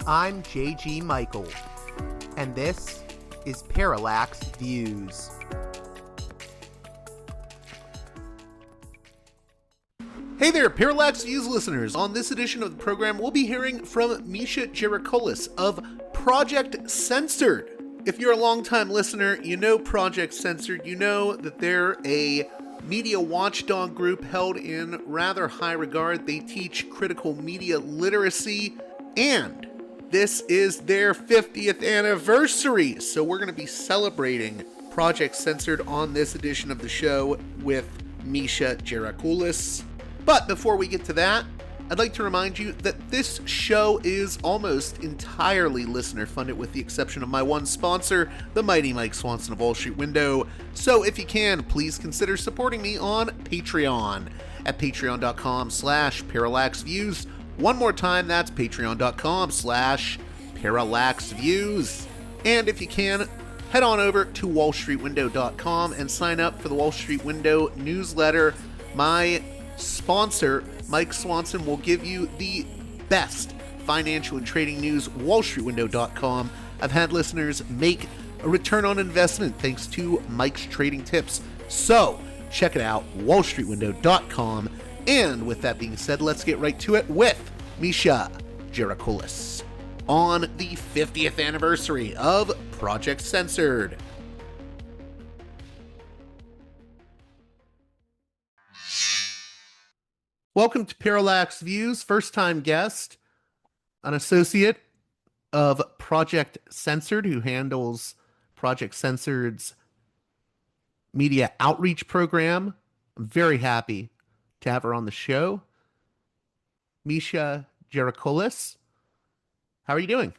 I'm J.G. Michael, and this is Parallax Views. Hey there, Parallax Views listeners. On this edition of the program, we'll be hearing from Mischa Geracoulis of Project Censored. If you're a longtime listener, you know Project Censored. You know that they're a media watchdog group held in rather high regard. They teach critical media literacy, and this is their 50th anniversary. So we're going to be celebrating Project Censored on this edition of the show with Mischa Geracoulis. But before we get to that, I'd like to remind you that this show is almost entirely listener-funded with the exception of my one sponsor, the mighty Mike Swanson of Wall Street Window. So if you can, please consider supporting me on Patreon at patreon.com/parallaxviews. One more time, that's patreon.com/parallaxviews. And if you can, head on over to wallstreetwindow.com and sign up for the Wall Street Window newsletter. My sponsor, Mike Swanson, will give you the best financial and trading news, wallstreetwindow.com. I've had listeners make a return on investment thanks to Mike's trading tips. So check it out, wallstreetwindow.com. And with that being said, let's get right to it with Mischa Geracoulis on the 50th anniversary of Project Censored. Welcome to Parallax Views. First-time guest, an associate of Project Censored, who handles Project Censored's media outreach program. I'm very happy to have her on the show. Mischa Geracoulis, how are you doing?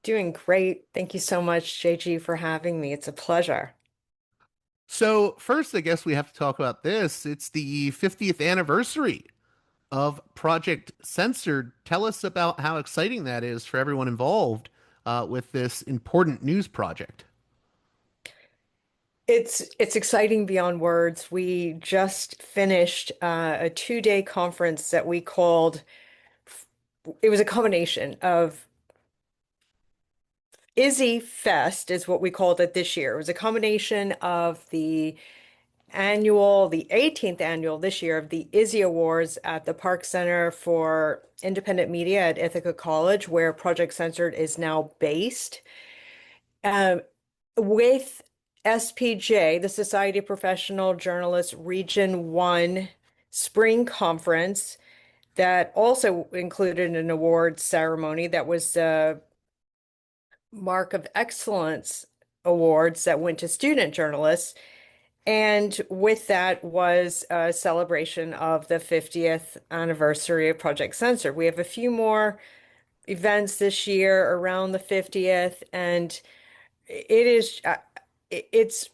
Doing great. Thank you so much, JG, for having me. It's a pleasure. So first, I guess we have to talk about this. It's the 50th anniversary of Project Censored. Tell us about how exciting that is for everyone involved with this important news project. It's exciting beyond words. We just finished a 2-day conference that we called, it was a combination of Izzy Fest is what we called it this year. It was a combination of the 18th annual this year of the Izzy Awards at the Park Center for Independent Media at Ithaca College, where Project Censored is now based, with SPJ, the Society of Professional Journalists Region 1 Spring Conference, that also included an award ceremony that was Mark of Excellence awards that went to student journalists. And with that was a celebration of the 50th anniversary of Project Censored. We have a few more events this year around the 50th, and it's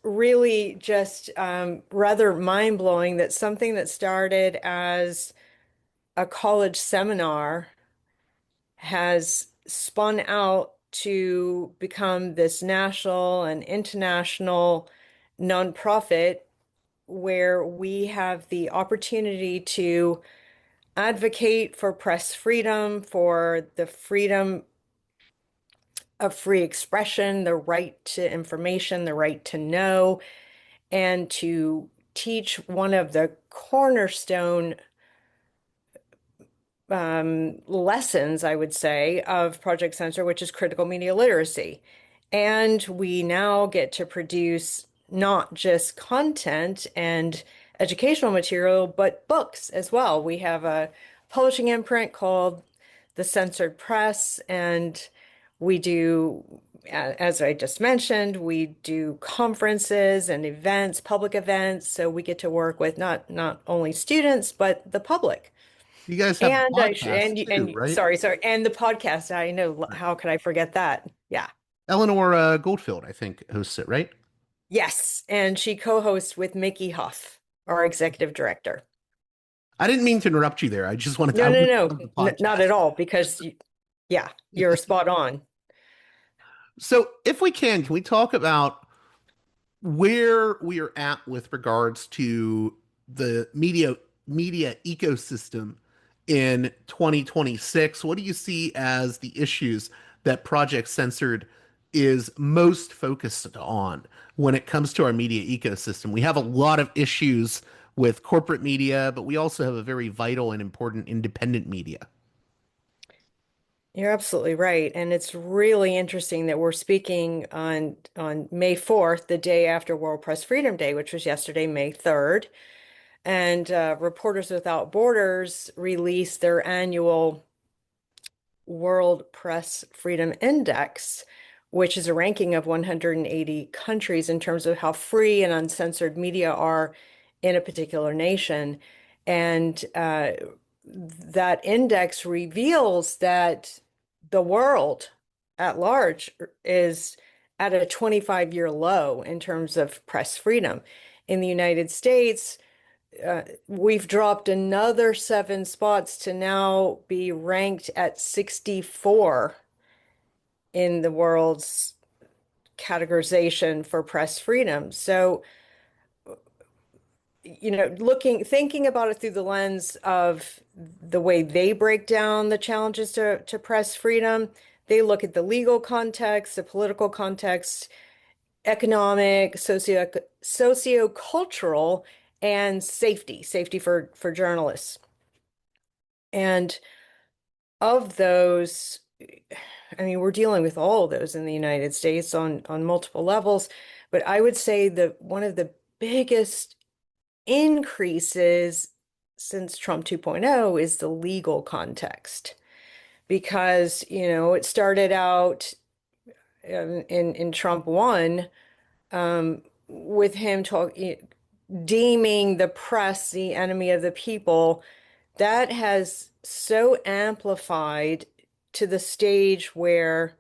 really just rather mind-blowing that something that started as a college seminar has spun out to become this national and international nonprofit where we have the opportunity to advocate for press freedom, for the freedom of free expression, the right to information, the right to know, and to teach one of the cornerstone lessons, I would say, of Project Censored, which is critical media literacy. And we now get to produce not just content and educational material, but books as well. We have a publishing imprint called The Censored Press, and we do, as I just mentioned, we do conferences and events, public events. So we get to work with not only students, but the public. You guys have And a podcast too, right? sorry, and the podcast. I know, how could I forget that? Yeah. Eleanor Goldfield, I think, hosts it, right? Yes, and she co-hosts with Mickey Huff, our executive director. I didn't mean to interrupt you there. I just wanted to. No, not at all, because you're spot on. So if we can we talk about where we are at with regards to the media ecosystem in 2026. What do you see as the issues that Project Censored is most focused on when it comes to our media ecosystem? We have a lot of issues with corporate media, but we also have a very vital and important independent media. You're absolutely right. And it's really interesting that we're speaking on May 4th, the day after World Press Freedom Day, which was yesterday, May 3rd. And Reporters Without Borders released their annual World Press Freedom Index, which is a ranking of 180 countries in terms of how free and uncensored media are in a particular nation. And that index reveals that the world at large is at a 25-year low in terms of press freedom. In the United States, we've dropped another 7 spots to now be ranked at 64 in the world's categorization for press freedom. So, thinking about it through the lens of the way they break down the challenges to press freedom, they look at the legal context, the political context, economic, socio-cultural, and safety for journalists. And of those, I mean, we're dealing with all of those in the United States on multiple levels, but I would say that one of the biggest increases since Trump 2.0 is the legal context. Because, it started out in Trump 1, with him deeming the press the enemy of the people. That has so amplified to the stage where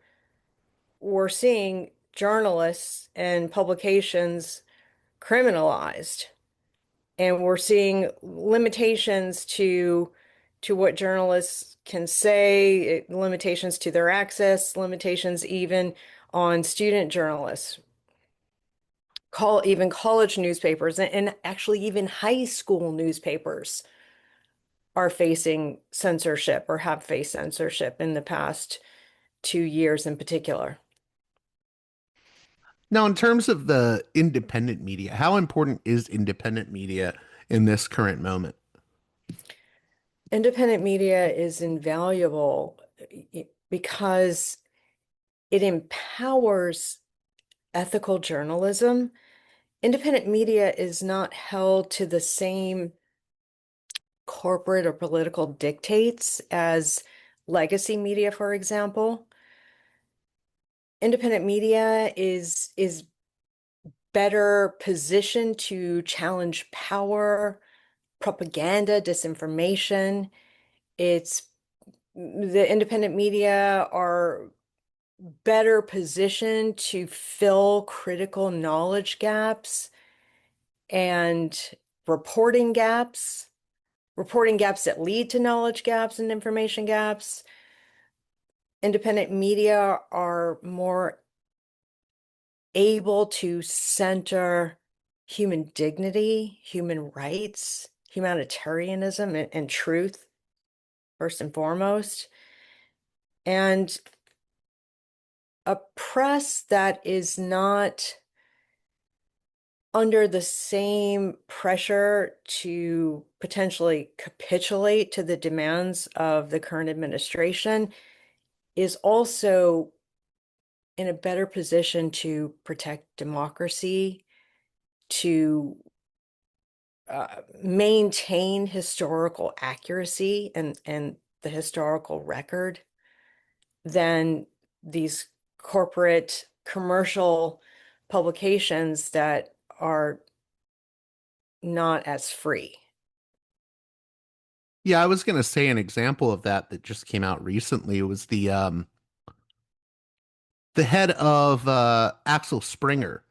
we're seeing journalists and publications criminalized, and we're seeing limitations to what journalists can say, limitations to their access, limitations even on student journalists, even college newspapers, and actually even high school newspapers are facing censorship or have faced censorship in the past 2 years in particular. Now, in terms of the independent media, how important is independent media in this current moment? Independent media is invaluable because it empowers ethical journalism. Independent media is not held to the same corporate or political dictates as legacy media, for example. Independent media is better positioned to challenge power, propaganda, disinformation. It's the independent media are better positioned to fill critical knowledge gaps and reporting gaps, reporting gaps that lead to knowledge gaps and information gaps. Independent media are more able to center human dignity, human rights, humanitarianism, and truth, first and foremost. And a press that is not under the same pressure to potentially capitulate to the demands of the current administration is also in a better position to protect democracy, to maintain historical accuracy and the historical record than these corporate commercial publications that are not as free. Yeah, I was going to say an example of that that just came out recently was the head of Axel Springer,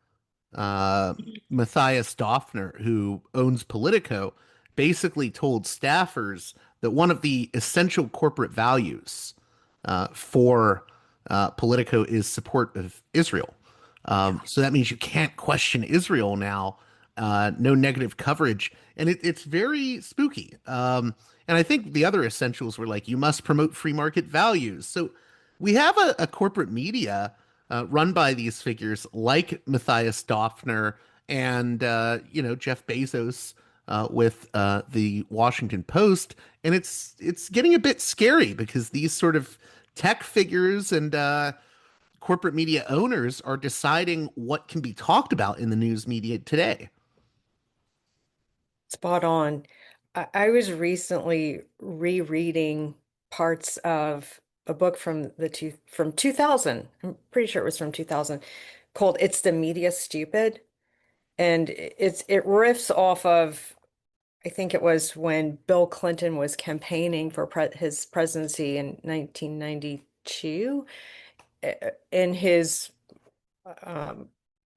uh, Matthias Döpfner, who owns Politico, basically told staffers that one of the essential corporate values for Politico is support of Israel. So that means you can't question Israel now. No negative coverage, and it's very spooky. And I think the other essentials were like, you must promote free market values. So we have a corporate media run by these figures like Matthias Döpfner and, Jeff Bezos with the Washington Post. And it's getting a bit scary because these sort of tech figures and corporate media owners are deciding what can be talked about in the news media today. Spot on. I was recently rereading parts of a book from 2000. I'm pretty sure it was from 2000, called "It's the Media Stupid," and it riffs off of, I think it was when Bill Clinton was campaigning for his presidency in 1992. In his um,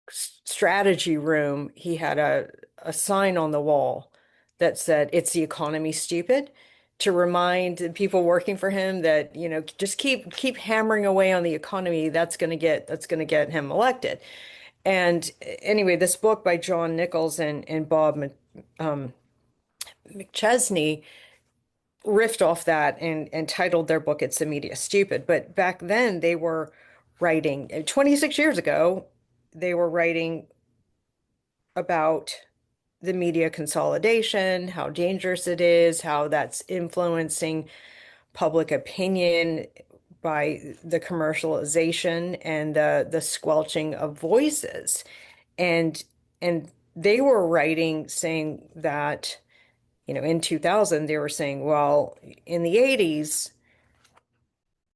strategy room, he had a sign on the wall that said, "It's the economy, stupid," to remind people working for him that, just keep hammering away on the economy. That's gonna get him elected. And anyway, this book by John Nichols and Bob McChesney riffed off that and titled their book "It's the Media Stupid." But back then they were writing, 26 years ago, they were writing about the media consolidation, how dangerous it is, how that's influencing public opinion by the commercialization and the squelching of voices. And and they were writing saying that, in 2000 they were saying, well, in the 80s,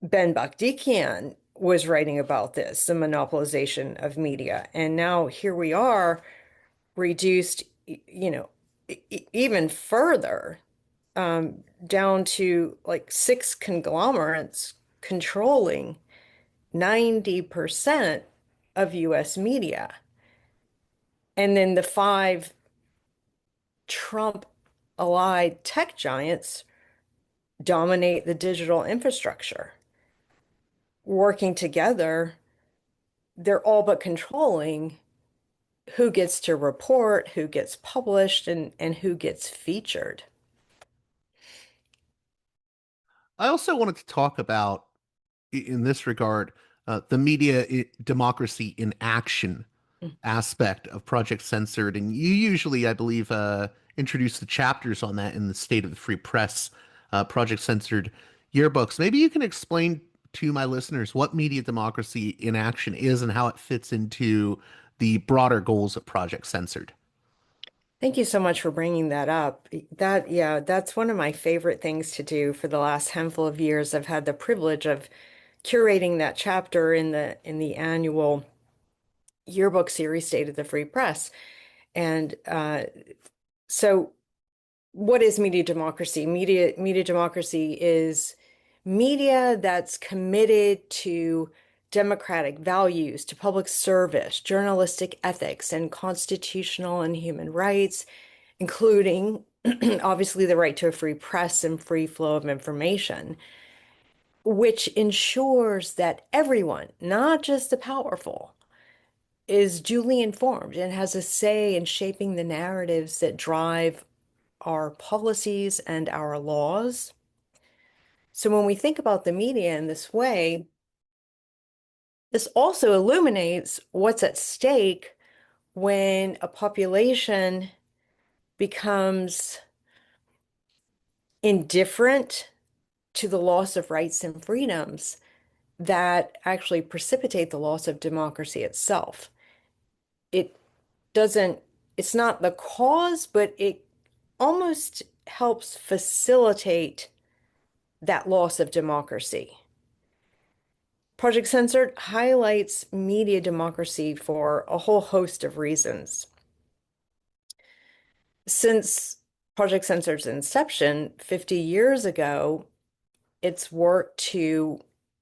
Ben Bakdikian was writing about this, the monopolization of media. And now here we are, reduced, even further, down to like six conglomerates controlling 90% of US media. And then the five Trump allied tech giants dominate the digital infrastructure. Working together, they're all but controlling who gets to report, who gets published, and who gets featured. I also wanted to talk about, in this regard, the democracy in action aspect of Project Censored. And you usually, I believe, introduce the chapters on that in the State of the Free Press Project Censored yearbooks. Maybe you can explain to my listeners what media democracy in action is and how it fits into the broader goals of Project Censored. Thank you so much for bringing that up. Yeah, that's one of my favorite things to do for the last handful of years. I've had the privilege of curating that chapter in the annual yearbook series, State of the Free Press. And so what is media democracy? Media democracy is media that's committed to democratic values, to public service, journalistic ethics, and constitutional and human rights, including obviously the right to a free press and free flow of information, which ensures that everyone, not just the powerful, is duly informed and has a say in shaping the narratives that drive our policies and our laws. So when we think about the media in this way, this also illuminates what's at stake when a population becomes indifferent to the loss of rights and freedoms that actually precipitate the loss of democracy itself. It doesn't, it's not the cause, but it almost helps facilitate that loss of democracy. Project Censored highlights media democracy for a whole host of reasons. Since Project Censored's inception 50 years ago, it's worked to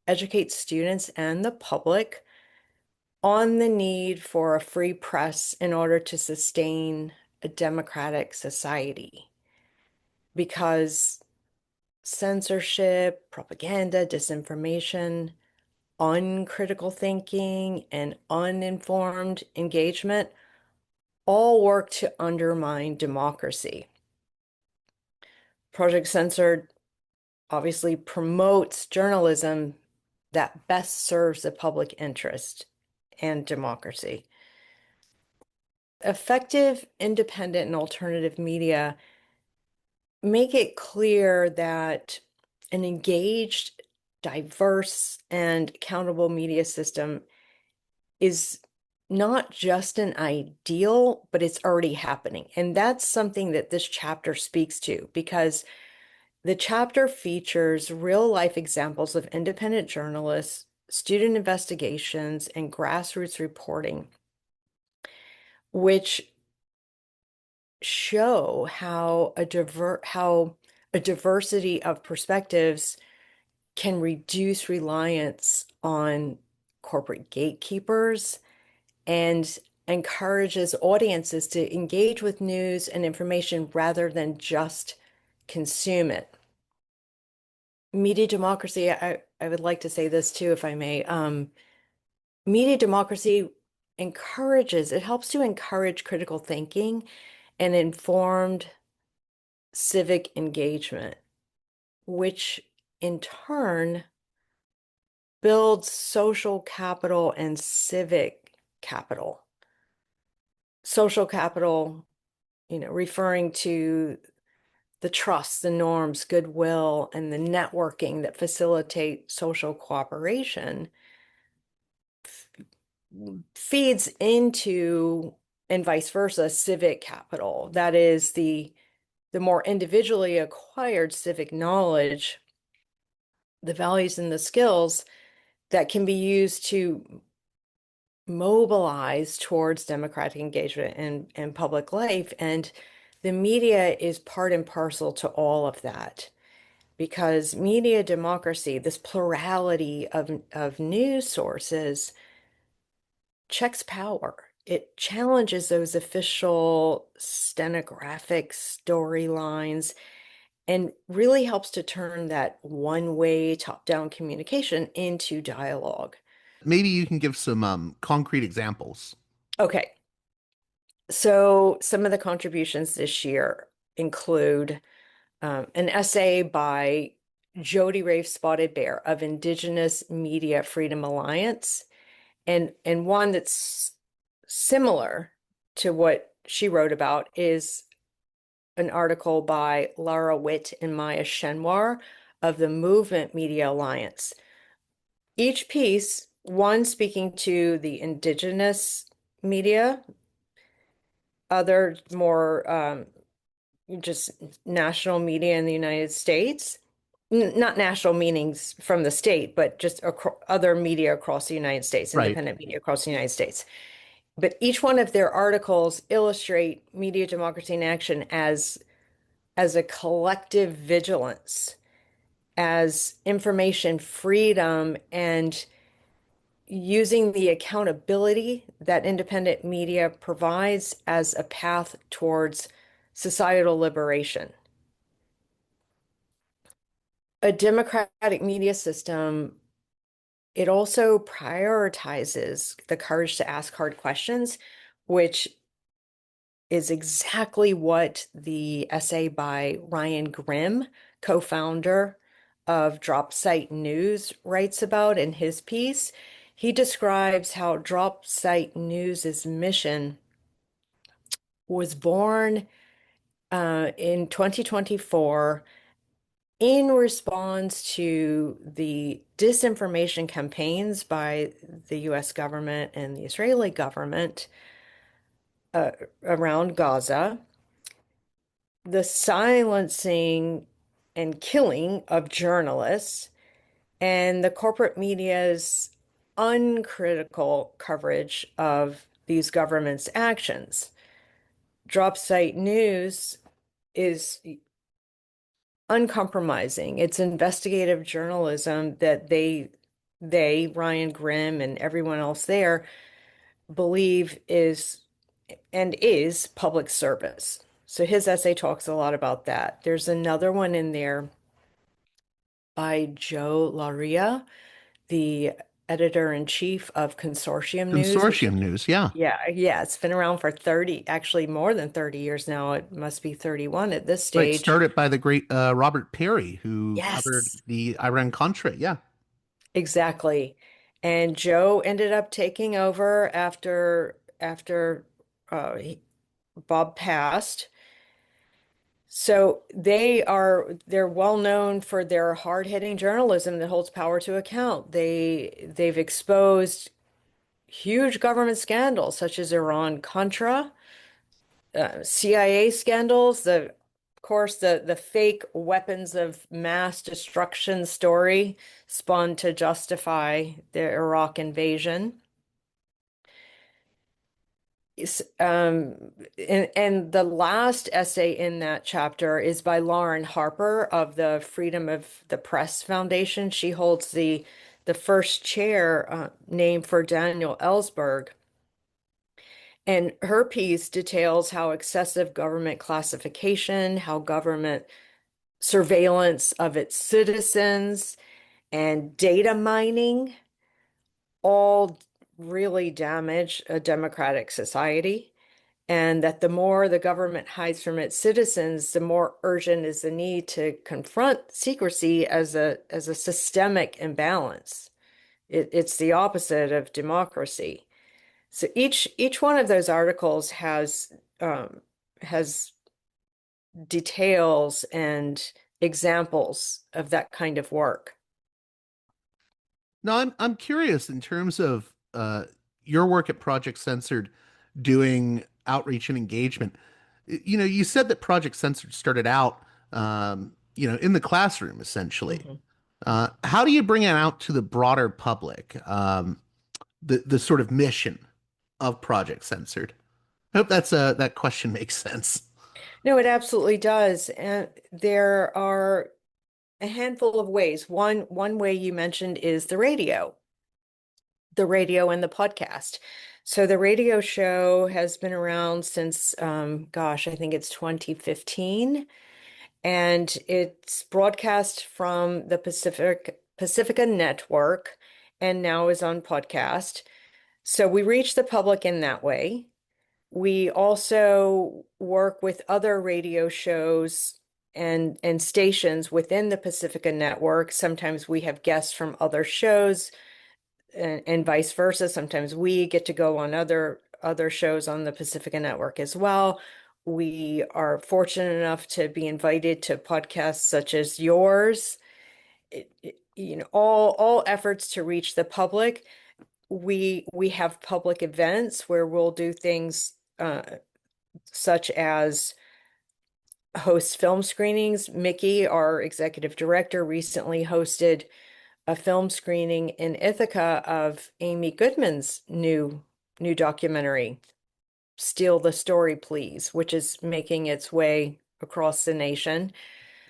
educate students and the public on the need for a free press in order to sustain a democratic society. Because censorship, propaganda, disinformation, uncritical thinking, and uninformed engagement all work to undermine democracy. Project Censored obviously promotes journalism that best serves the public interest and democracy. Effective, independent, and alternative media make it clear that an engaged, diverse, and accountable media system is not just an ideal, but it's already happening. And that's something that this chapter speaks to because the chapter features real life examples of independent journalists, student investigations, and grassroots reporting, which show how a diversity of perspectives can reduce reliance on corporate gatekeepers and encourages audiences to engage with news and information rather than just consume it. Media democracy, I would like to say this too, if I may. Media democracy it helps to encourage critical thinking and informed civic engagement, which in turn builds social capital and civic capital. Social capital, referring to the trust, the norms, goodwill, and the networking that facilitate social cooperation feeds into, and vice versa, civic capital. That is the more individually acquired civic knowledge, the values and the skills that can be used to mobilize towards democratic engagement and public life. And the media is part and parcel to all of that because media democracy, this plurality of news sources, checks power. It challenges those official stenographic storylines and really helps to turn that one-way top-down communication into dialogue. Maybe you can give some concrete examples. Okay, so some of the contributions this year include an essay by Jody Rafe Spotted Bear of Indigenous Media Freedom Alliance, and one that's similar to what she wrote about is an article by Lara Witt and Maya Shenwar of the Movement Media Alliance. Each piece, one speaking to the indigenous media, other more just national media in the United States. Not national meanings from the state, but just other media across the United States, Right. independent media across the United States. But each one of their articles illustrate media democracy in action as a collective vigilance, as information freedom, and using the accountability that independent media provides as a path towards societal liberation. A democratic media system, it also prioritizes the courage to ask hard questions, which is exactly what the essay by Ryan Grimm, co-founder of Drop Site News, writes about in his piece. He describes how Drop Site News's mission was born in 2024 in response to the disinformation campaigns by the US government and the Israeli government around Gaza, the silencing and killing of journalists, and the corporate media's uncritical coverage of these governments' actions. Drop Site News is uncompromising. It's investigative journalism that Ryan Grimm and everyone else there believe is public service. So his essay talks a lot about that. There's another one in there by Joe Laria, the editor-in-chief of Consortium News, which is, Consortium news, yeah. yeah, it's been around for 30, actually more than 30 years now. It must be 31 at this Right, stage. started by the great Robert Perry, who covered Yes, the Iran-Contra. Yeah. exactly. And Joe ended up taking over after Bob passed. So they're well known for their hard-hitting journalism that holds power to account. They've exposed huge government scandals such as Iran-Contra, CIA scandals, of course the fake weapons of mass destruction story spun to justify the Iraq invasion. And the last essay in that chapter is by Lauren Harper of the Freedom of the Press Foundation. She holds the first chair named for Daniel Ellsberg. And her piece details how excessive government classification, how government surveillance of its citizens, and data mining all really damage a democratic society. And that the more the government hides from its citizens, the more urgent is the need to confront secrecy as a systemic imbalance. It's the opposite of democracy. So each one of those articles has details and examples of that kind of work. No, I'm curious in terms of your work at Project Censored, doing outreach and engagement. You know, you said that Project Censored started out, in the classroom essentially. Mhm. How do you bring it out to the broader public? The sort of mission of Project Censored. I hope that question makes sense. No, it absolutely does. And there are a handful of ways. One way you mentioned is the radio and the podcast. So the radio show has been around since, gosh, I think it's 2015, and it's broadcast from the Pacifica Network, and now is on podcast. So we reach the public in that way. We also work with other radio shows and stations within the Pacifica Network. Sometimes we have guests from other shows and vice versa. Sometimes we get to go on other shows on the Pacifica Network as well. We are fortunate enough to be invited to podcasts such as yours. All efforts to reach the public. We have public events where we'll do things such as host film screenings. Mickey, our executive director, recently hosted a film screening in Ithaca of Amy Goodman's new documentary, Steal the Story, Please, which is making its way across the nation.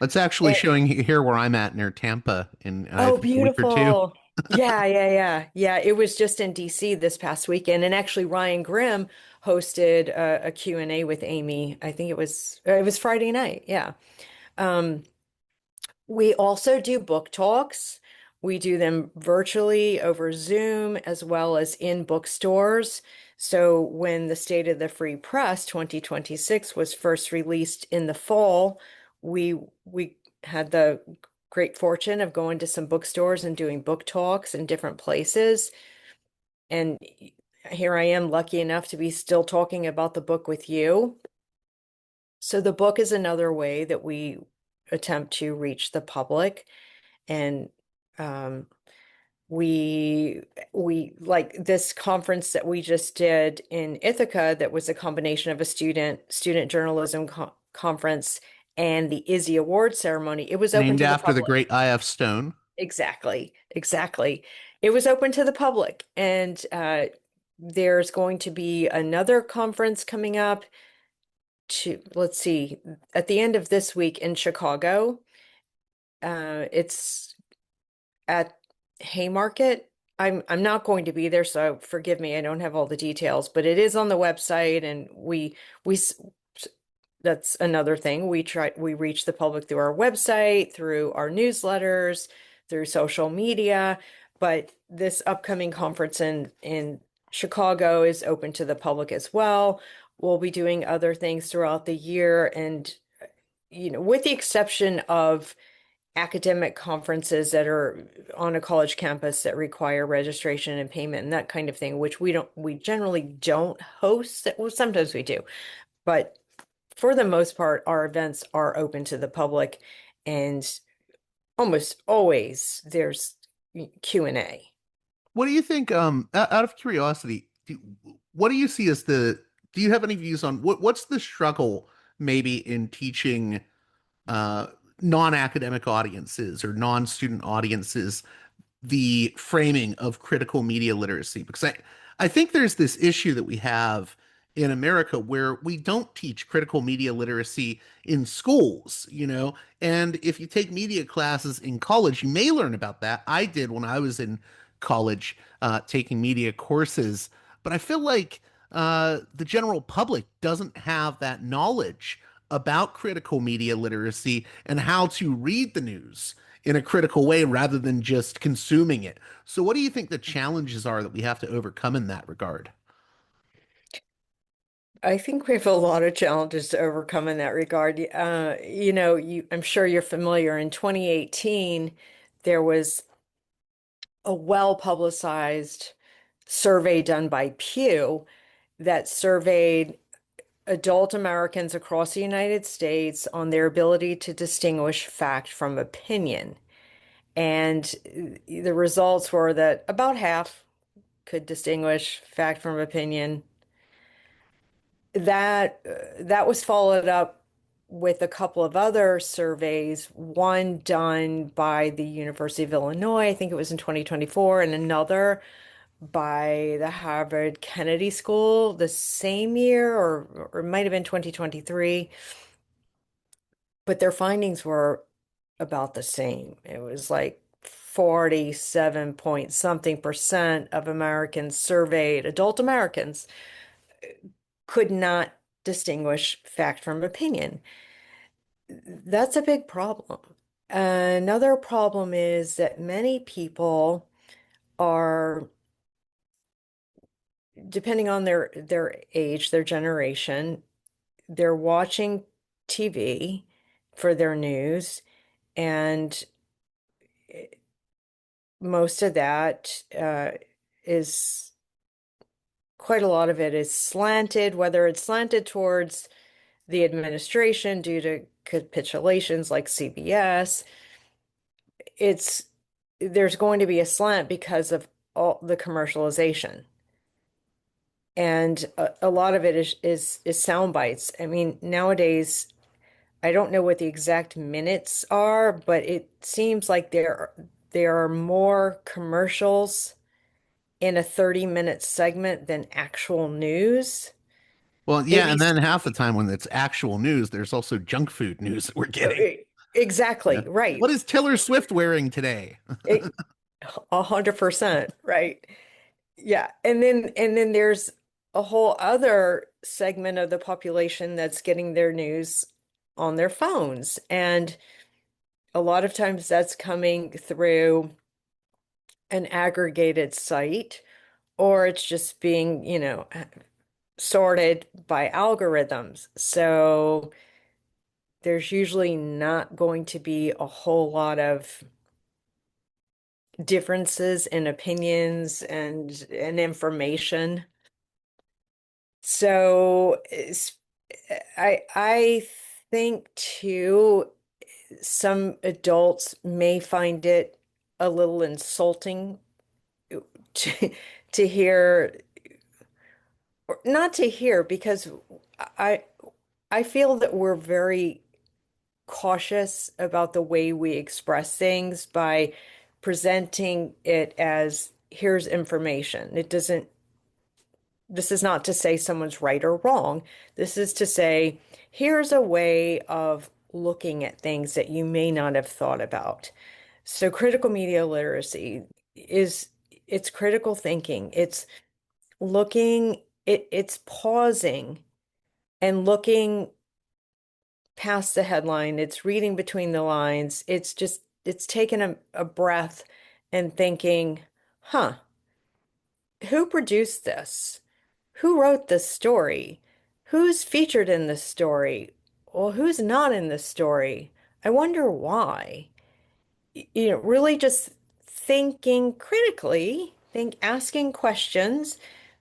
It's actually And, showing here where I'm at near Tampa in I oh, think a week or two. beautiful. Yeah. It was just in DC this past weekend. And actually Ryan Grimm hosted a Q&A with Amy. I think it was Friday night. Yeah. Um, We also do book talks. We do them virtually over Zoom as well as in bookstores. So when the State of the Free Press 2026 was first released in the fall, we had the great fortune of going to some bookstores and doing book talks in different places. And here I am, lucky enough to be still talking about the book with you. So the book is another way that we attempt to reach the public. And um, we like this conference that we just did in Ithaca that was a combination of a student journalism conference and the Izzy Award ceremony. It was open Named to the after the public. great I.F. Stone. Exactly. It was open to the public, and there's going to be another conference coming up let's see, at the end of this week in Chicago. It's at Haymarket. I'm not going to be there, so forgive me. I don't have all the details, but it is on the website, and we that's another thing. We reach the public through our website, through our newsletters, through social media. But this upcoming conference in Chicago is open to the public as well. We'll be doing other things throughout the year, and with the exception of academic conferences that are on a college campus that require registration and payment and that kind of thing, which we generally don't host. Well, sometimes we do, but for the most part, our events are open to the public, and almost always there's Q&A. What do you think, out of curiosity, what do you see as do you have any views on what's the struggle maybe in teaching uh, non-academic audiences or non-student audiences the framing of critical media literacy? Because I think there's this issue that we have in America where we don't teach critical media literacy in schools, and if you take media classes in college, you may learn about that. I did when I was in college, taking media courses, but I feel like the general public doesn't have that knowledge about critical media literacy and how to read the news in a critical way rather than just consuming it. So, what do you think the challenges are that we have to overcome in that regard? I think we have a lot of challenges to overcome in that regard. I'm sure you're familiar. In 2018, there was a well-publicized survey done by Pew that surveyed adult Americans across the United States on their ability to distinguish fact from opinion. And the results were that about half could distinguish fact from opinion. That was followed up with a couple of other surveys, one done by the University of Illinois, I think it was in 2024, and another by the Harvard Kennedy School the same year, or it might have been 2023. But their findings were about the same. It was like 47 point something percent of Americans surveyed, adult Americans, could not distinguish fact from opinion. That's a big problem. Another problem is that many people are, depending on their age, their generation, they're watching TV for their news, and most of that is quite a lot of it is slanted, whether it's slanted towards the administration due to capitulations like CBS. It's there's going to be a slant because of all the commercialization. And a lot of it is sound bites. I mean, nowadays, I don't know what the exact minutes are, but it seems like there are more commercials in a 30-minute segment than actual news. Well, yeah, and then half the ABC, time when it's actual news, there's also junk food news that we're getting. Yeah. exactly, right. What is Taylor Swift wearing today? It, 100%, right. Yeah. And then there's a whole other segment of the population that's getting their news on their phones. And a lot of times that's coming through an aggregated site, or it's just being, sorted by algorithms. So there's usually not going to be a whole lot of differences in opinions and information. So I think too, some adults may find it a little insulting to to hear, or not to hear, because I I feel that we're very cautious about the way we express things by presenting it as here's information. This is not to say someone's right or wrong. This is to say, here's a way of looking at things that you may not have thought about. So critical media literacy is it's critical thinking. It's it's pausing and looking past the headline. It's reading between the lines. It's taking a breath and thinking, huh, who produced this? Who wrote this story? Who's featured in this story? Well, who's not in this story? I wonder why. Really just thinking critically, asking questions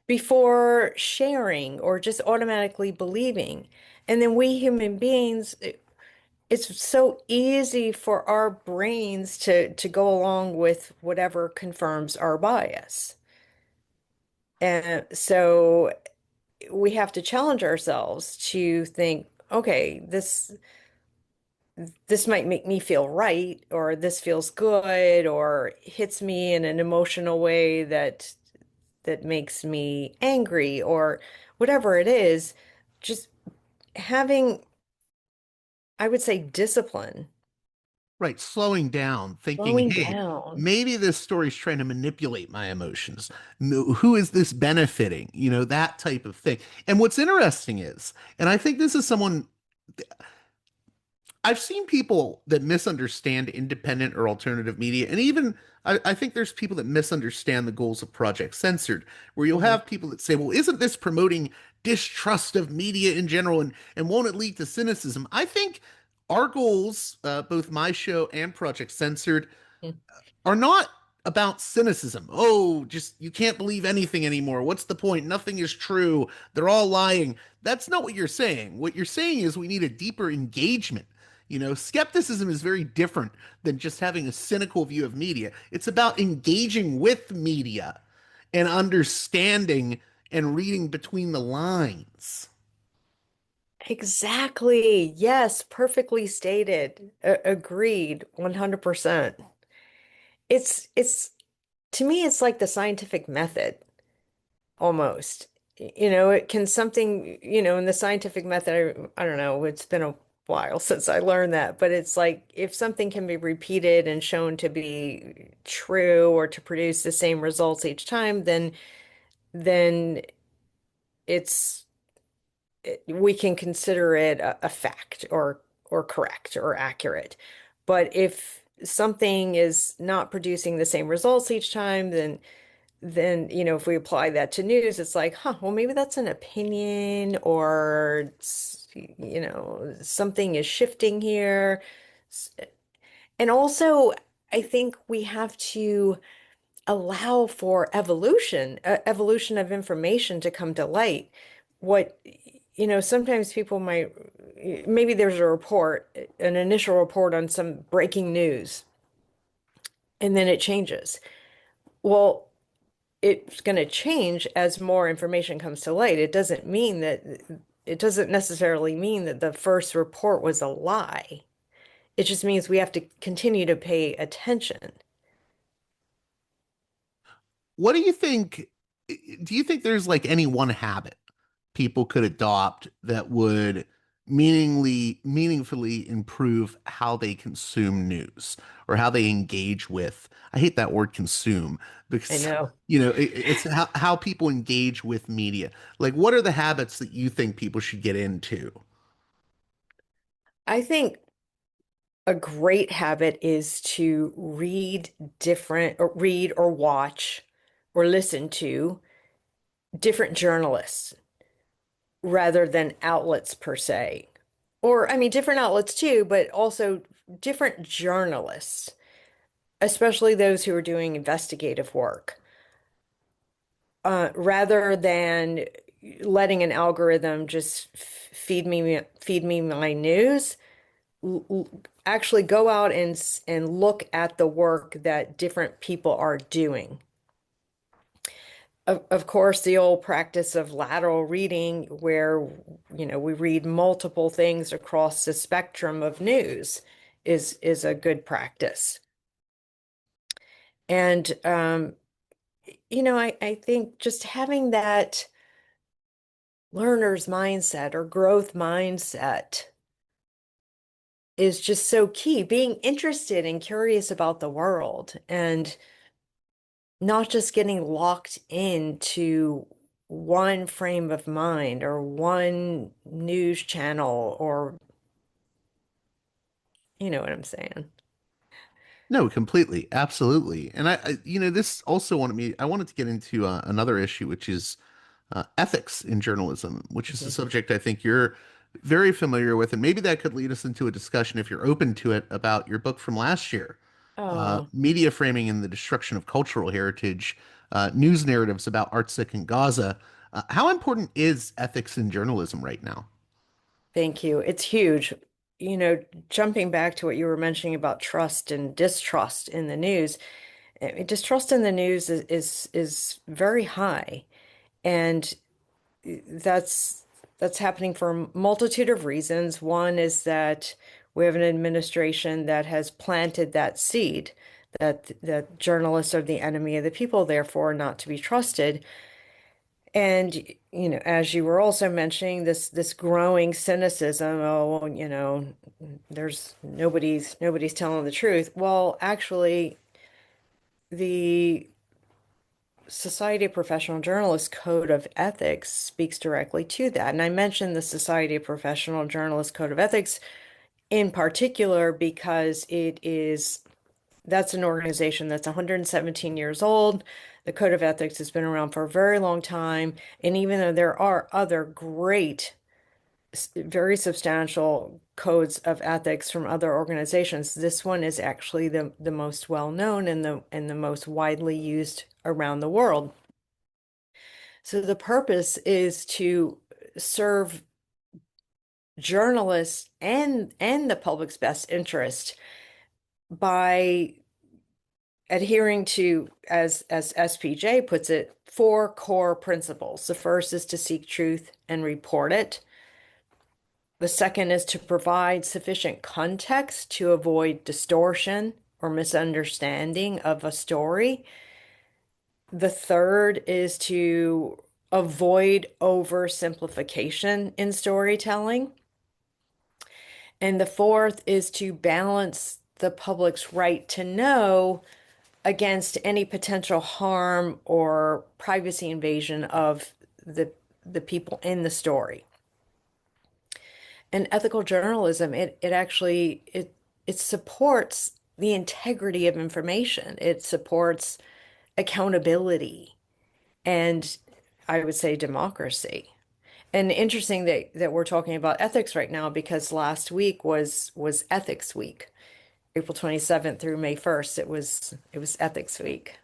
before sharing or just automatically believing. And then we human beings, it's so easy for our brains to go along with whatever confirms our bias. And so we have to challenge ourselves to think, okay, this might make me feel right, or this feels good, or hits me in an emotional way that makes me angry, or whatever it is. Just having, I would say, discipline, Right, slowing down, thinking, slowing hey, down. maybe this story's trying to manipulate my emotions. No, who is this benefiting? That type of thing. And what's interesting is, and I think this is someone I've seen people that misunderstand independent or alternative media, and even I think there's people that misunderstand the goals of Project Censored, where you'll Mhm. have people that say, well, isn't this promoting distrust of media in general and won't it lead to cynicism? I think our goals, both my show and Project Censored, are not about cynicism. Oh, just you can't believe anything anymore. What's the point? Nothing is true. They're all lying. That's not what you're saying. What you're saying is we need a deeper engagement. Skepticism is very different than just having a cynical view of media. It's about engaging with media and understanding and reading between the lines. Exactly. Yes, perfectly stated. Agreed, 100%. It's to me it's like the scientific method almost. It can something, in the scientific method, I don't know, it's been a while since I learned that, but it's like if something can be repeated and shown to be true or to produce the same results each time, then it's we can consider it a fact or correct or accurate. But if something is not producing the same results each time, then if we apply that to news, it's like, huh, well, maybe that's an opinion, or something is shifting here. And also, I think we have to allow for evolution of information to come to light. What, sometimes people might, maybe there's a report, an initial report on some breaking news, and then it changes. Well, it's going to change as more information comes to light. It doesn't necessarily mean that the first report was a lie. It just means we have to continue to pay attention. What do you think? Do you think there's like any one habit people could adopt that would meaningfully improve how they consume news or how they engage with? I hate that word consume I because know. it's how people engage with media. Like, what are the habits that you think people should get into? I think a great habit is to read or watch or listen to different journalists rather than outlets per se. Or, I mean, different outlets too, but also different journalists, especially those who are doing investigative work, rather than letting an algorithm just feed me my news. Actually go out and look at the work that different people are doing. Of course, the old practice of lateral reading, where we read multiple things across the spectrum of news, is a good practice. And I think just having that learner's mindset or growth mindset is just so key. Being interested and curious about the world, and not just getting locked into one frame of mind or one news channel, or you know what I'm saying. No, completely, absolutely. And this also I wanted to get into another issue, which is ethics in journalism, which is a Mhm. subject I think you're very familiar with, and maybe that could lead us into a discussion if you're open to it about your book from last year, Oh, Media Framing and the Destruction of Cultural Heritage, News Narratives about Artsakh and Gaza. How important is ethics in journalism right now? thank you. It's huge. You know, jumping back to what you were mentioning about trust and distrust in the news, distrust in the news is very high, and that's that's happening for a multitude of reasons. One is that we have an administration that has planted that seed that journalists are the enemy of the people, therefore not to be trusted. And as you were also mentioning, this growing cynicism, oh, well, there's nobody's telling the truth. Well, actually, the Society of Professional Journalists Code of Ethics speaks directly to that. And I mentioned the Society of Professional Journalists Code of Ethics in particular because that's an organization that's 117 years old. The Code of Ethics has been around for a very long time. And even though there are other great, very substantial codes of ethics from other organizations, this one is actually the most well known and the most widely used around the world. So the purpose is to serve journalists and the public's best interest by adhering to, as SPJ puts it, four core principles. The first is to seek truth and report it. The second is to provide sufficient context to avoid distortion or misunderstanding of a story. The third is to avoid oversimplification in storytelling. And the fourth is to balance the public's right to know against any potential harm or privacy invasion of the the people in the story. And ethical journalism, it actually it supports the integrity of information. It supports accountability and I would say democracy. And interesting that we're talking about ethics right now because last week was Ethics Week. April 27th through May 1st, it was Ethics Week.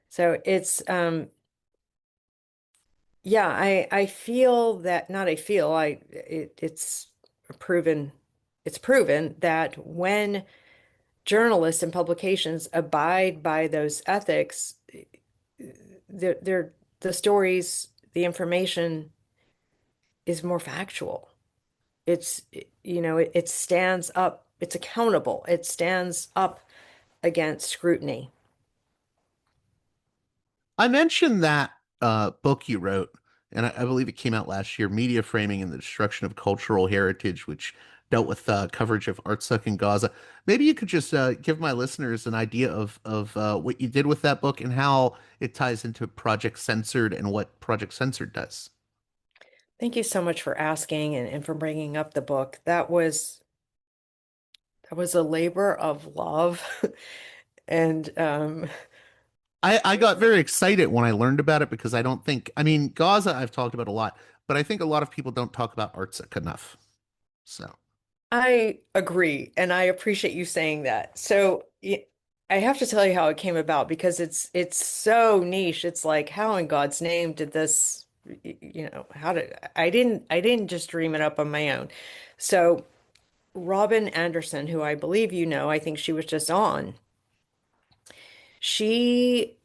So it's yeah, I feel that not I feel I proven it's proven that when journalists and publications abide by those ethics, they're the stories, the information is more factual. It's, it stands up, it's accountable, it stands up against scrutiny. I mentioned that book you wrote, and I believe it came out last year, Media Framing and the Destruction of Cultural Heritage, which dealt with coverage of Artsakh and Gaza. Maybe you could just give my listeners an idea of what you did with that book and how it ties into Project Censored and what Project Censored does. Thank you so much for asking and for bringing up the book. That was a labor of love. And I got very excited when I learned about it because I mean, Gaza I've talked about a lot, but I think a lot of people don't talk about Artsakh enough. So. I agree, and I appreciate you saying that. So I have to tell you how it came about because it's so niche. It's like, how in God's name did this, how did I didn't just dream it up on my own. So Robin Anderson, who I believe I think she was just on. She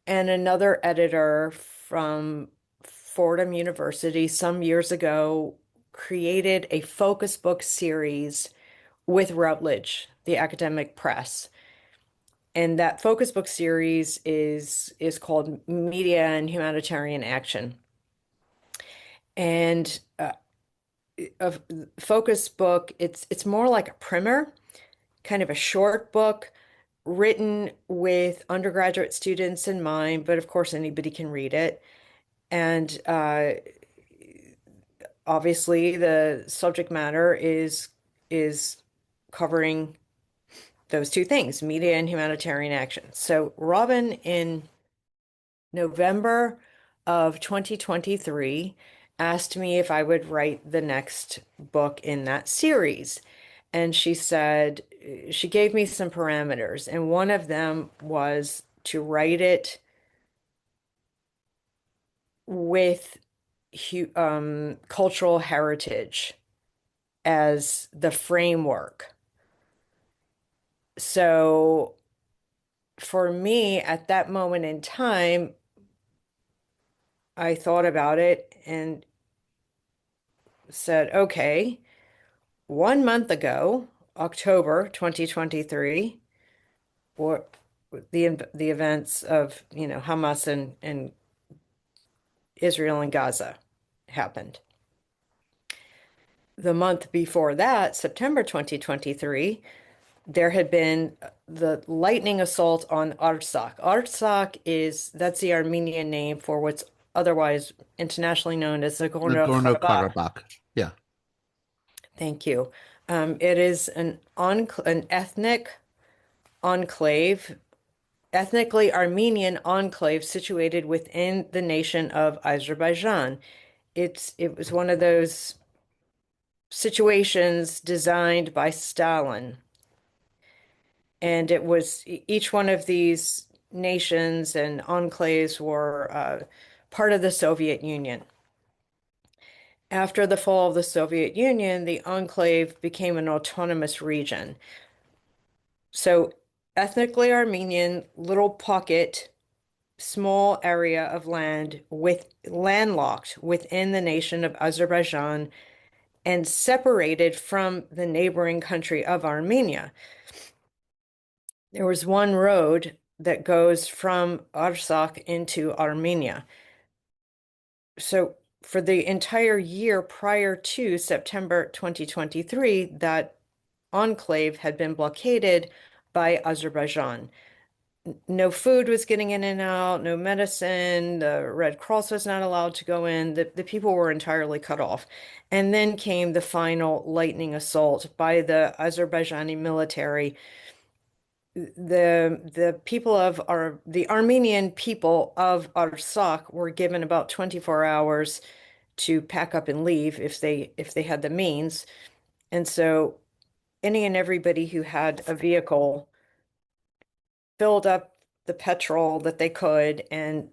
and another editor from Fordham University some years ago created a focus book series with Routledge, the academic press. And that focus book series is called Media and Humanitarian Action. And a focus book, it's more like a primer, kind of a short book written with undergraduate students in mind, but of course anybody can read it. And obviously the subject matter is covering those two things, media and humanitarian action. So Robin, in November of 2023, asked me if I would write the next book in that series. And she said, she gave me some parameters, and one of them was to write it with cultural heritage as the framework. So for me, at that moment in time, I thought about it and said, okay, 1 month ago, October 2023, or the events of, Hamas and Israel and Gaza happened. The month before that, September 2023, there had been the lightning assault on Artsakh. That's the Armenian name for what's otherwise internationally known as Nagorno-Karabakh. Nagorno-Karabakh. Yeah. Thank you. It is an enclave, ethnically Armenian enclave situated within the nation of Azerbaijan. It was one of those situations designed by Stalin. And it was each one of these nations and enclaves were part of the Soviet Union. After the fall of the Soviet Union, the enclave became an autonomous region. So, ethnically Armenian, little pocket, small area of land with landlocked within the nation of Azerbaijan and separated from the neighboring country of Armenia. There was one road that goes from Artsakh into Armenia. So for the entire year prior to September 2023, that enclave had been blockaded by Azerbaijan. No food was getting in and out, no medicine, the Red Cross was not allowed to go in, the people were entirely cut off. And then came the final lightning assault by the Azerbaijani military. The Armenian people of Artsakh were given about 24 hours to pack up and leave if they had the means. And so any and everybody who had a vehicle filled up the petrol that they could, and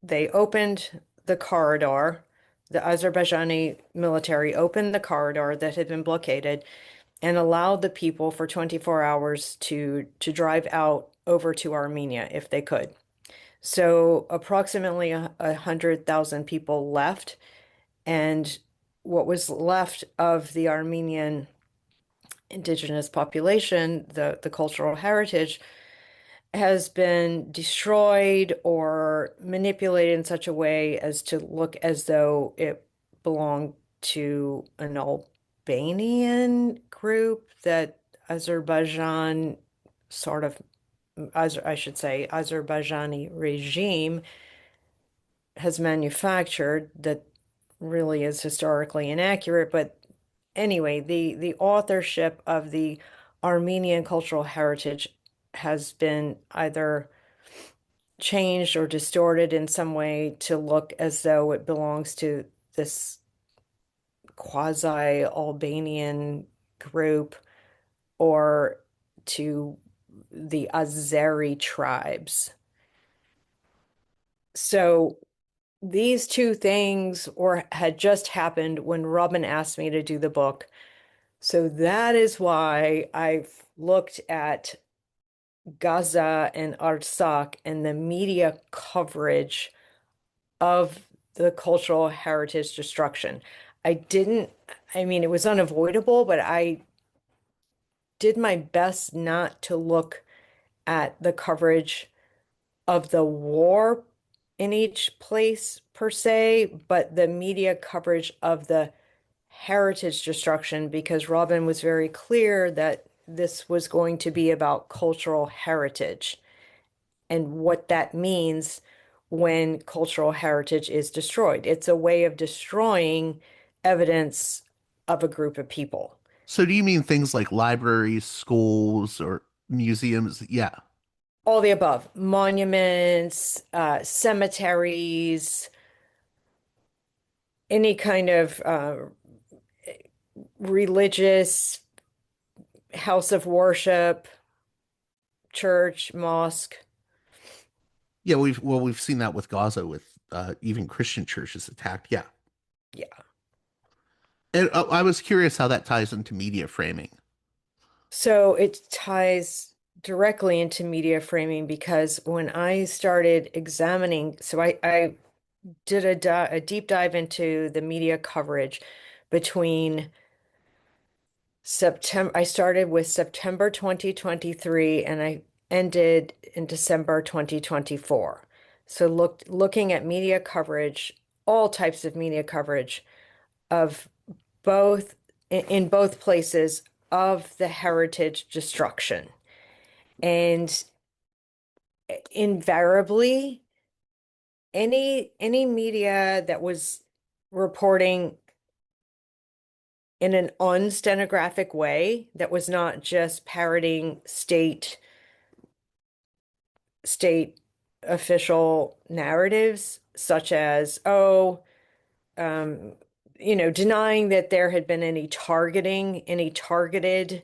they opened the corridor. The Azerbaijani military opened the corridor that had been blockaded and allowed the people for 24 hours to drive out over to Armenia if they could. So approximately 100,000 people left, and what was left of the Armenian indigenous population, the cultural heritage, has been destroyed or manipulated in such a way as to look as though it belonged to an Albanian group that Azerbaijan sort of, I should say, Azerbaijani regime has manufactured that really is historically inaccurate. But anyway, the authorship of the Armenian cultural heritage has been either changed or distorted in some way to look as though it belongs to this quasi-Albanian group or to the Azeri tribes. So these two things had just happened when Robin asked me to do the book. So that is why I've looked at Gaza and Artsakh and the media coverage of the cultural heritage destruction. I mean, it was unavoidable, but I did my best not to look at the coverage of the war in each place per se, but the media coverage of the heritage destruction, because Robin was very clear that this was going to be about cultural heritage and what that means when cultural heritage is destroyed. It's a way of destroying evidence of a group of people. So do you mean things like libraries, schools, or Museums, yeah. All the above, monuments, cemeteries, any kind of religious house of worship, church, mosque. Yeah, we've seen that with Gaza with even Christian churches attacked. Yeah. Yeah. And I was curious how that ties into media framing. So it ties directly into media framing because when I started examining, I did a deep dive into the media coverage between September. I started with September 2023 and I ended in December 2024. So looking at media coverage, all types of media coverage of both in both places of the heritage destruction. And invariably, any media that was reporting in an unstenographic way that was not just parroting state official narratives, such as, oh, um, denying that there had been any targeted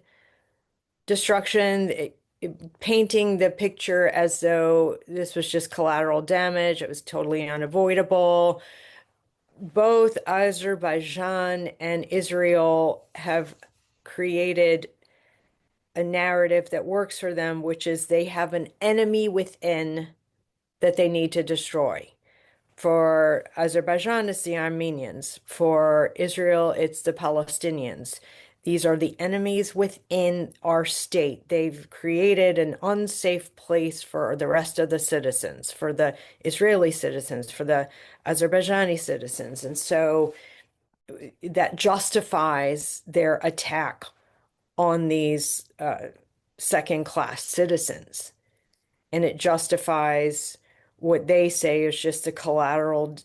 destruction, painting the picture as though this was just collateral damage, it was totally unavoidable. Both Azerbaijan and Israel have created a narrative that works for them, which is they have an enemy within that they need to destroy. For Azerbaijan, it's the Armenians. For Israel, it's the Palestinians. These are the enemies within our state. They've created an unsafe place for the rest of the citizens, for the Israeli citizens, for the Azerbaijani citizens. And so that justifies their attack on these second-class citizens. And it justifies what they say is just a collateral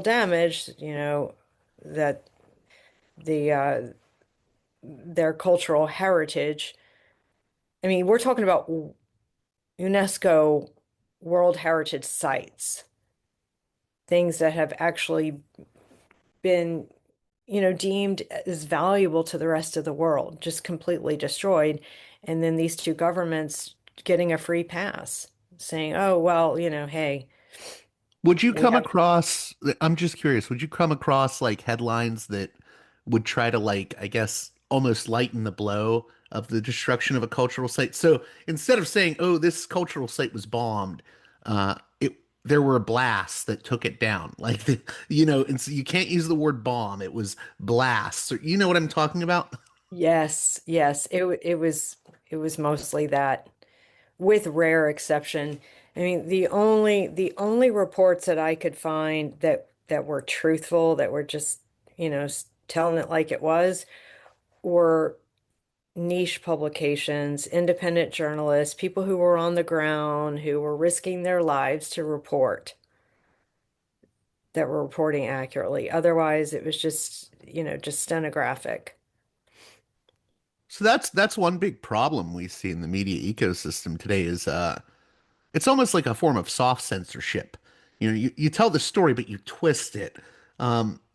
damage, that their cultural heritage. I mean, we're talking about UNESCO World Heritage sites, things that have actually been, deemed as valuable to the rest of the world, just completely destroyed. And then these two governments getting a free pass, saying, oh, well, hey, Would you we come have, across, I'm just curious, would you come across like headlines that would try to like, I guess, almost lighten the blow of the destruction of a cultural site? So instead of saying, "Oh, this cultural site was bombed," it there were blasts that took it down. Like and so you can't use the word bomb. It was blasts. Or, you know what I'm talking about? yes, yes, it was mostly that, with rare exception. I mean, the only reports that I could find that were truthful, that were just, telling it like it was, were niche publications, independent journalists, people who were on the ground, who were risking their lives to report, that were reporting accurately. Otherwise, it was just, just stenographic. So that's one big problem we see in the media ecosystem today is it's almost like a form of soft censorship. You tell the story, but you twist it.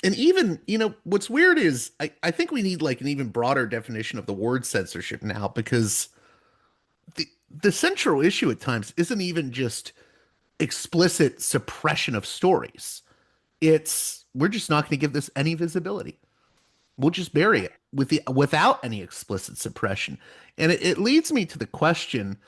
And even, what's weird is I think we need like an even broader definition of the word censorship now because the central issue at times isn't even just explicit suppression of stories. It's we're just not going to give this any visibility. We'll just bury it without any explicit suppression. And it leads me to the question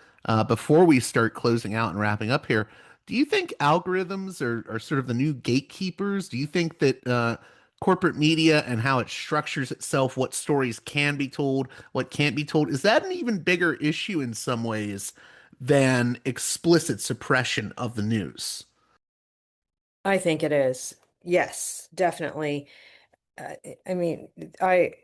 before we start closing out and wrapping up here. Do you think algorithms are sort of the new gatekeepers? Do you think that corporate media and how it structures itself, what stories can be told, what can't be told, is that an even bigger issue in some ways than explicit suppression of the news? I think it is. Yes, definitely. Uh, I mean, I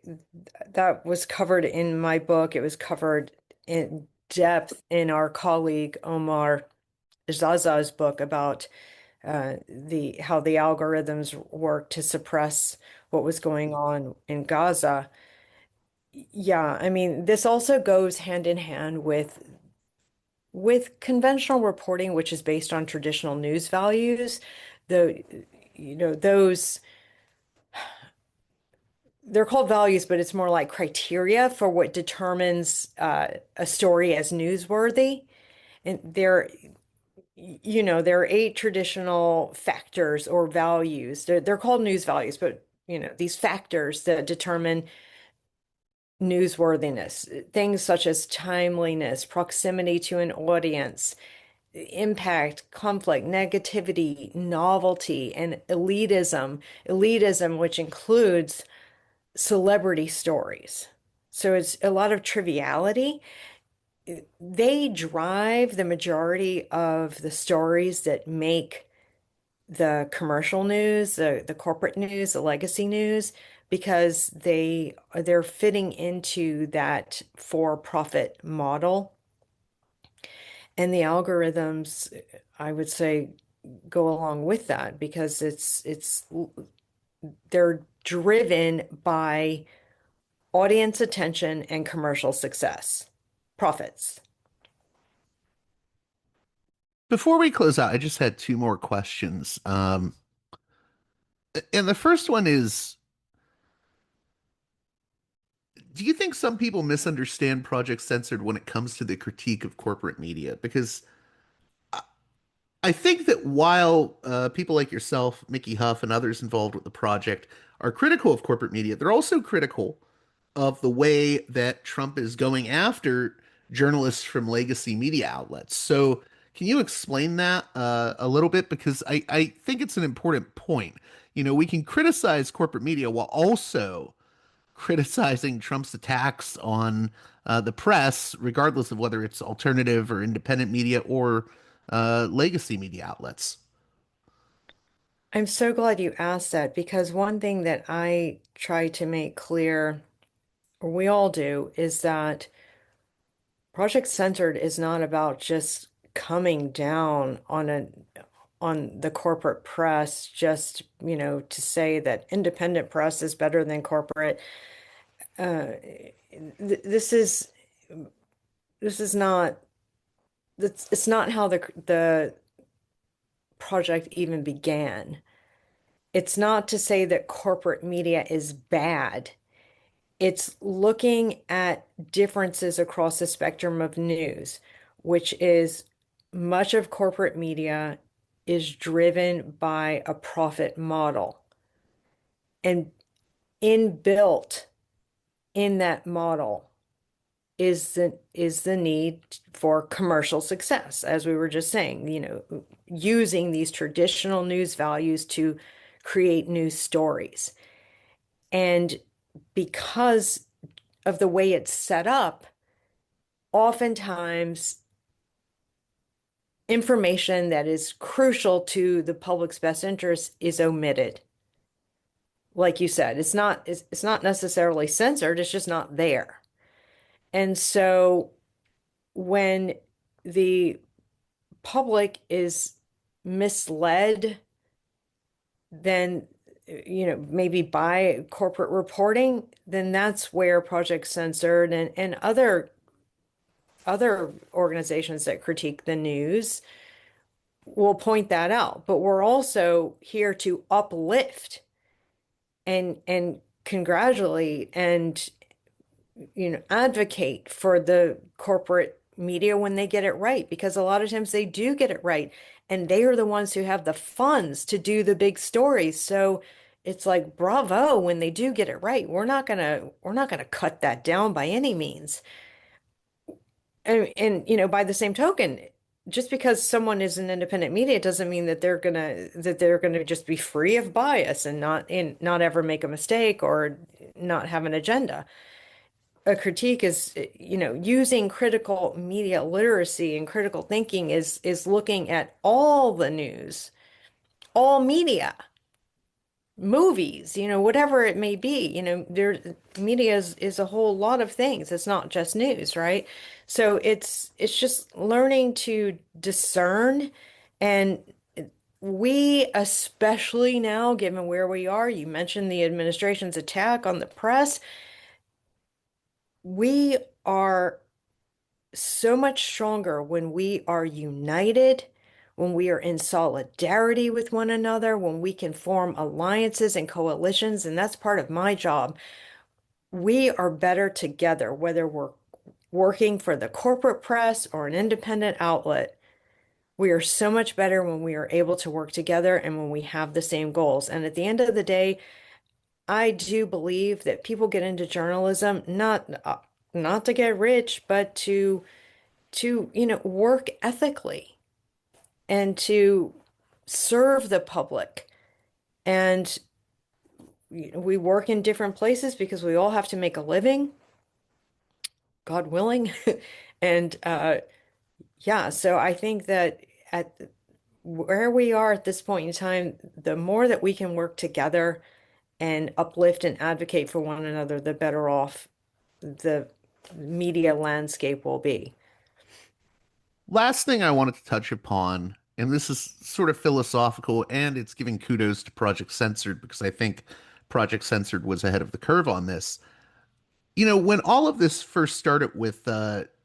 that was covered in my book. It was covered in depth in our colleague Omar Zaza's book about the how the algorithms work to suppress what was going on in Gaza. Yeah, I mean, this also goes hand in hand with conventional reporting, which is based on traditional news values. The, those they're called values, but it's more like criteria for what determines a story as newsworthy. And there are eight traditional factors or values. They're called news values, but these factors that determine newsworthiness, things such as timeliness, proximity to an audience, impact, conflict, negativity, novelty, and elitism. Elitism, which includes celebrity stories. So it's a lot of triviality. They drive the majority of the stories that make the commercial news, the corporate news, the legacy news, because they're fitting into that for-profit model. And the algorithms, I would say, go along with that because they're driven by audience attention and commercial success, profits. Before we close out, I just had two more questions. And the first one is, do you think some people misunderstand Project Censored when it comes to the critique of corporate media? Because I think that while people like yourself, Mickey Huff, and others involved with the project are critical of corporate media, they're also critical of the way that Trump is going after journalists from legacy media outlets. So, can you explain that a little bit? Because I think it's an important point. We can criticize corporate media while also criticizing Trump's attacks on the press, regardless of whether it's alternative or independent media or legacy media outlets. I'm so glad you asked that because one thing that I try to make clear, or we all do, is that Project Censored is not about just coming down on the corporate press, just, to say that independent press is better than corporate. Uh, th this is not it's not how the project even began. It's not to say that corporate media is bad. It's looking at differences across the spectrum of news, which is much of corporate media is driven by a profit model. And inbuilt in that model is the need for commercial success, as we were just saying, using these traditional news values to create news stories. And because of the way it's set up, oftentimes information that is crucial to the public's best interest is omitted. Like you said, it's not necessarily censored, it's just not there. And so when the public is misled, then maybe by corporate reporting, then that's where Project Censored and other organizations that critique the news will point that out. But we're also here to uplift and congratulate and advocate for the corporate media when they get it right, because a lot of times they do get it right, and they are the ones who have the funds to do the big stories. So it's like bravo when they do get it right. We're not gonna cut that down by any means. And by the same token, just because someone is an independent media doesn't mean that they're gonna just be free of bias and not ever make a mistake or not have an agenda. A critique is, using critical media literacy and critical thinking is looking at all the news, all media, movies, whatever it may be. Media is a whole lot of things. It's not just news, right? So it's just learning to discern. And we, especially now, given where we are, you mentioned the administration's attack on the press. We are so much stronger when we are united, when we are in solidarity with one another, when we can form alliances and coalitions, and that's part of my job. We are better together, whether we're working for the corporate press or an independent outlet. We are so much better when we are able to work together and when we have the same goals. And at the end of the day, I do believe that people get into journalism not to get rich, but to work ethically and to serve the public. And we work in different places because we all have to make a living, God willing. And yeah, so I think that at where we are at this point in time, the more that we can work together and uplift and advocate for one another, the better off the media landscape will be. Last thing I wanted to touch upon, and this is sort of philosophical, and it's giving kudos to Project Censored because I think Project Censored was ahead of the curve on this. When all of this first started with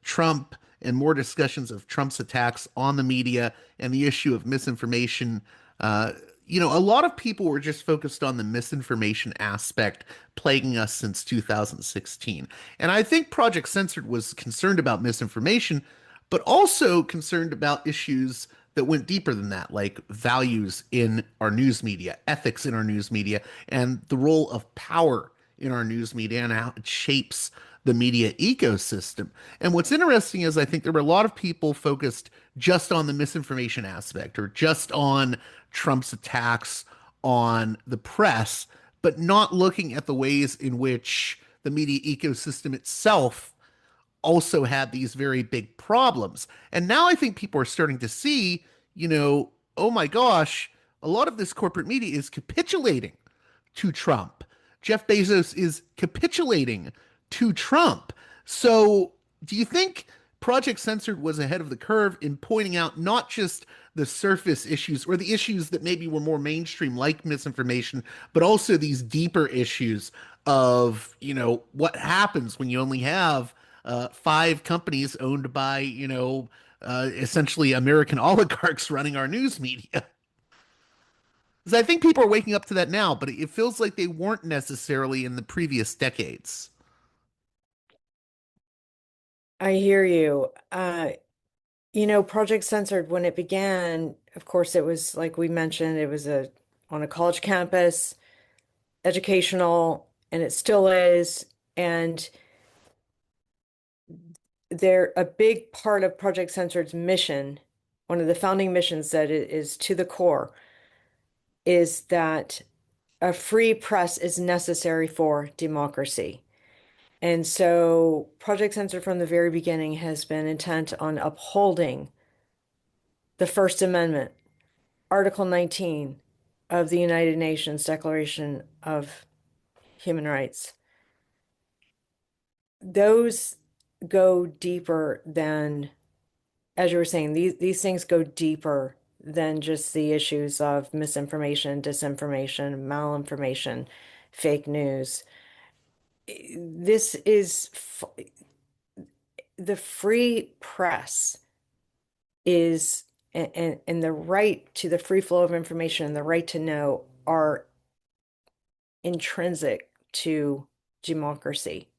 Trump and more discussions of Trump's attacks on the media and the issue of misinformation, uh, a lot of people were just focused on the misinformation aspect plaguing us since 2016. And I think Project Censored was concerned about misinformation, but also concerned about issues that went deeper than that, like values in our news media, ethics in our news media, and the role of power in our news media and how it shapes the media ecosystem. And what's interesting is I think there were a lot of people focused just on the misinformation aspect or just on Trump's attacks on the press, but not looking at the ways in which the media ecosystem itself also had these very big problems. And now I think people are starting to see, oh my gosh, a lot of this corporate media is capitulating to Trump. Jeff Bezos is capitulating to Trump. So, do you think Project Censored was ahead of the curve in pointing out not just the surface issues or the issues that maybe were more mainstream, like misinformation, but also these deeper issues of, what happens when you only have five companies owned by, essentially American oligarchs running our news media? Because I think people are waking up to that now, but it feels like they weren't necessarily in the previous decades. I hear you. Project Censored, when it began, of course, it was like we mentioned, it was a on a college campus, educational, and it still is. And they're a big part of Project Censored's mission, one of the founding missions that it is to the core, is that a free press is necessary for democracy. And so Project Censored from the very beginning has been intent on upholding the First Amendment, Article 19 of the United Nations Declaration of Human Rights. Those go deeper than, as you were saying, these things go deeper than just the issues of misinformation, disinformation, malinformation, fake news. This is the free press is and the right to the free flow of information and the right to know are intrinsic to democracy.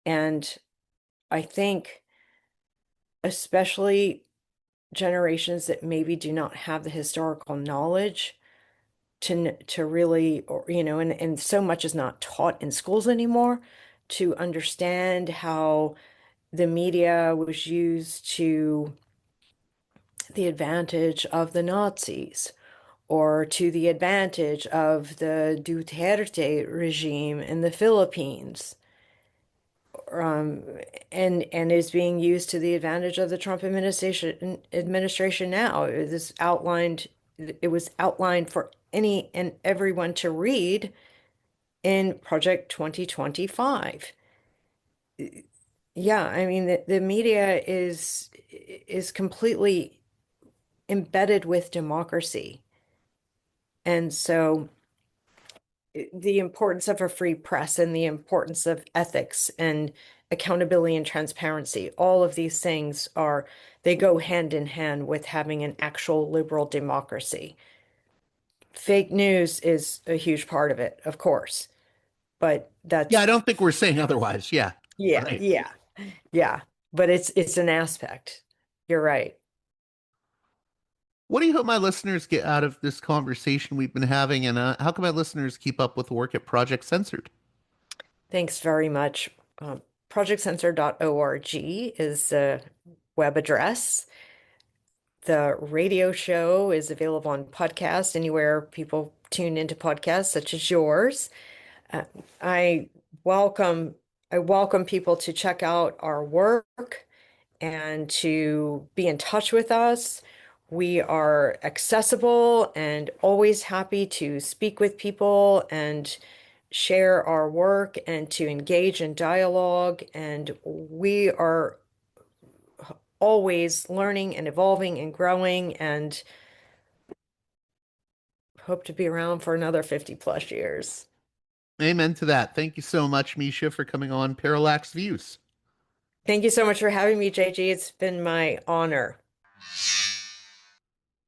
And I think, especially generations that maybe do not have the historical knowledge to really, or and so much is not taught in schools anymore, to understand how the media was used to the advantage of the Nazis or to the advantage of the Duterte regime in the Philippines, um, and is being used to the advantage of the Trump administration now. It was outlined for any and everyone to read in Project 2025. Yeah, I mean the media is completely embedded with democracy. And so the importance of a free press and the importance of ethics and accountability and transparency. All of these things they go hand in hand with having an actual liberal democracy. Fake news is a huge part of it, of course, but Yeah, I that's, don't think we're saying otherwise. Yeah. yeah, Right. yeah, yeah, but it's an aspect. You're right. What do you hope my listeners get out of this conversation we've been having, and how can my listeners keep up with the work at Project Censored? Thanks very much. Projectcensored.org is the web address. The radio show is available on podcast anywhere people tune into podcasts such as yours. Uh, I welcome I welcome people to check out our work and to be in touch with us. We are accessible and always happy to speak with people and share our work and to engage in dialogue. And we are always learning and evolving and growing and hope to be around for another 50 plus years. Amen to that. Thank you so much, Mischa, for coming on Parallax Views. Thank you so much for having me, JG. It's been my honor.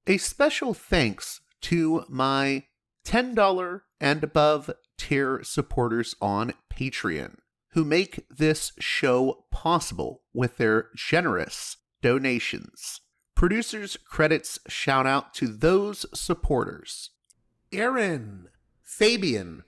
A special thanks to my $10 and above tier supporters on Patreon, who make this show possible with their generous donations. Producers' credits shout out to those supporters: Aaron, Fabian,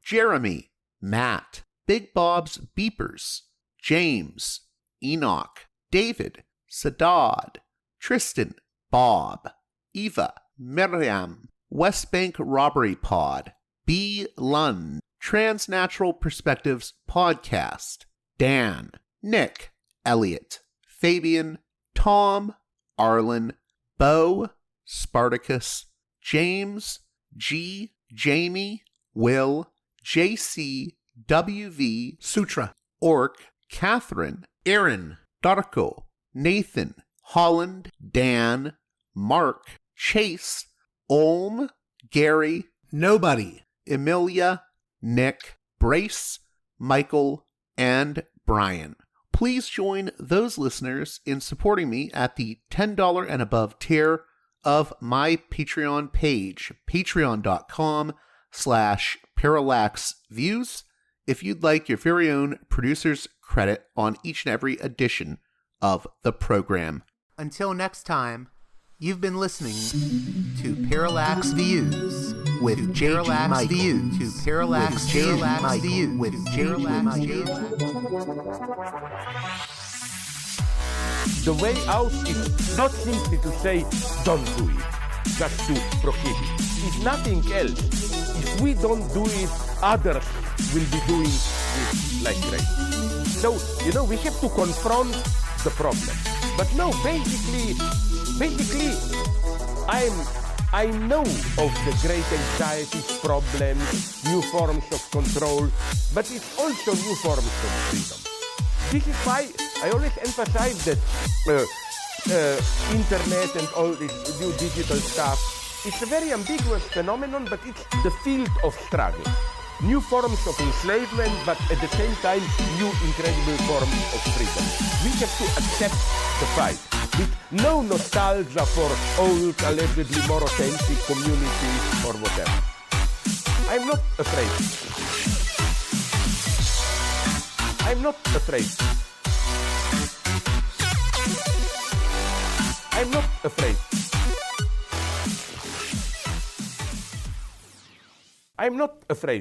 Jeremy, Matt, Big Bob's Beepers, James, Enoch, David, Sadad, Tristan, Bob, Eva, Miriam, West Bank Robbery Pod, B. Lund, Transnatural Perspectives Podcast, Dan, Nick, Elliot, Fabian, Tom, Arlen, Bo, Spartacus, James, G, Jamie, Will, JC, WV, Sutra, Orc, Catherine, Aaron, Darko, Nathan, Holland, Dan, Mark, Chase, Olm, Gary, Nobody, Emilia, Nick, Brace, Michael, and Brian. Please join those listeners in supporting me at the $10 and above tier of my Patreon page, patreon.com/Parallax Views, if you'd like your very own producer's credit on each and every edition of the program. Until next time, you've been listening to Parallax Views with Parallax Views to Parallax Views with Parallax Views. The way out is not simply to say, don't do it, just to prohibit. It's nothing else. If we don't do it, others will be doing it like crazy. So, we have to confront the problem. But no, basically, I know of the great anxieties, problems, new forms of control, but it's also new forms of freedom. This is why I always emphasize that internet and all this new digital stuff, it's a very ambiguous phenomenon, but it's the field of struggle. New forms of enslavement, but at the same time, new incredible forms of freedom. We have to accept the fight with no nostalgia for old, allegedly more authentic communities or whatever. I'm not afraid. I'm not afraid. I'm not afraid. I'm not afraid.